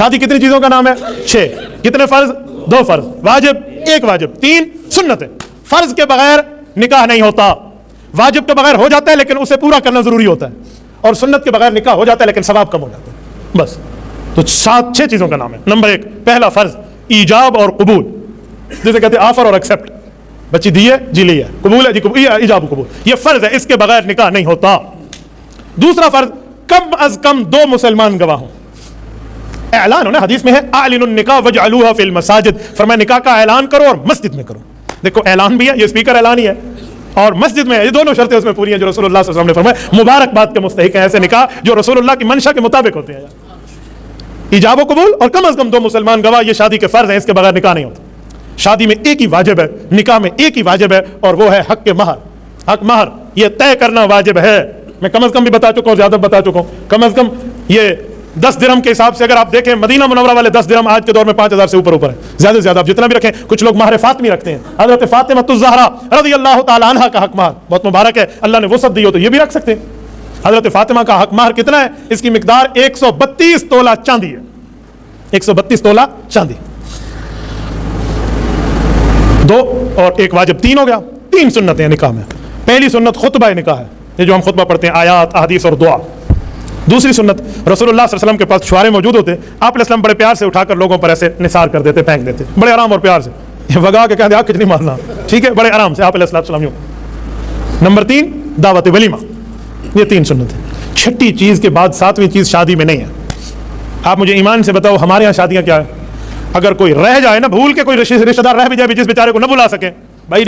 शादी कितनी चीजों का नाम है? 6। कितने फर्ज? 2 फर्ज, वाजिब 1 वाजिब, 3 सुन्नत है। फर्ज के बगैर निकाह नहीं होता, वाजिब के बगैर हो जाता है लेकिन उसे पूरा करना जरूरी होता है, और सुन्नत के बगैर निकाह हो जाता है लेकिन सवाब कम हो जाता है। बस तो 6 चीजों का नाम है। नंबर 1 पहला फर्ज ईजाब और कबूल, जिसे कहते हैं ऑफर और एक्सेप्ट। बच्ची दी है जी ली है, कबूल है जी कबूल, ईजाब कबूल, ये फर्ज है, इसके बगैर निकाह नहीं होता। दूसरा फर्ज कम अज कम 2 मुसलमान गवाह हों। ऐलान हो ना, हदीस में है आलिनुन निकाह वजअलूहा फिल मसाजिद, फरमाया निकाह का ऐलान करो और मस्जिद में करो। देखो ऐलान भी है, ये स्पीकर ऐलान ही है, और मस्जिद में है, ये दोनों शर्तें उसमें पूरी हैं जो रसूलुल्लाह सल्लल्लाहु अलैहि वसल्लम ने फरमाया मुबारकबाद के मुस्तहिक है ऐसे निकाह जो रसूलुल्लाह की मंशा के मुताबिक होते हैं। इजाब कबूल और कम अज कम 2 मुसलमान गवाह, ये शादी के फर्ज है, इसके बगैर निकाह नहीं होता। शादी में एक ही वाजिब है, निकाह में एक ही वाजिब है, और वो है हक के महर। हक महर ये तय करना वाजिब है। मैं कम अज कम भी बता चुका हूँ, ज्यादा बता चुका हूँ। कम अज कम ये 10 दिरहम के हिसाब से अगर आप देखें, मदीना मुनव्वरा वाले 10 दिरहम आज के दौर में 5000 से ऊपर है, ज्यादा से ज्यादा आप जितना भी रखें। कुछ लोग महर फातिमी रखते हैं, हजरत फातिमा ज़हरा रज़ियल्लाहु ताला अन्हा का हक महर बहुत मुबारक है, अल्लाह ने वसअत दी हो तो ये भी रख सकते हैं। हजरत फातिमा का हक महर कितना है? इसकी मिकदार 132 तोला चांदी है, 132 तोला चांदी। 2 और 1 वाजिब, 3 हो गया। 3 सुन्नतें हैं निकाह में। पहली सुन्नत खुतबा निकाह है, ये जो हम खुतबा पढ़ते हैं, आयात अहदीस और दुआ। दूसरी सुन्नत रसूलुल्लाह सल्लल्लाहु अलैहि वसल्लम के पास छुआरे मौजूद होते, आप अलैहिस्सलाम बड़े प्यार से उठाकर लोगों पर ऐसे निसार कर देते, फेंक देते, बड़े आराम और प्यार से, वगा के कहते आग कितनी मारना, ठीक है, बड़े आराम से आप अलैहिस्सलाम यूं। नंबर 3 दावत वलीमा, ये 3 सुन्नत है। छठी चीज के बाद 7वीं चीज शादी में नहीं है। आप मुझे ईमान से बताओ हमारे यहाँ शादियां क्या है? अगर कोई रह जाए ना, भूल के कोई रिश्तेदार रह भी जाए जिस बेचारे को न बुला सके, भाई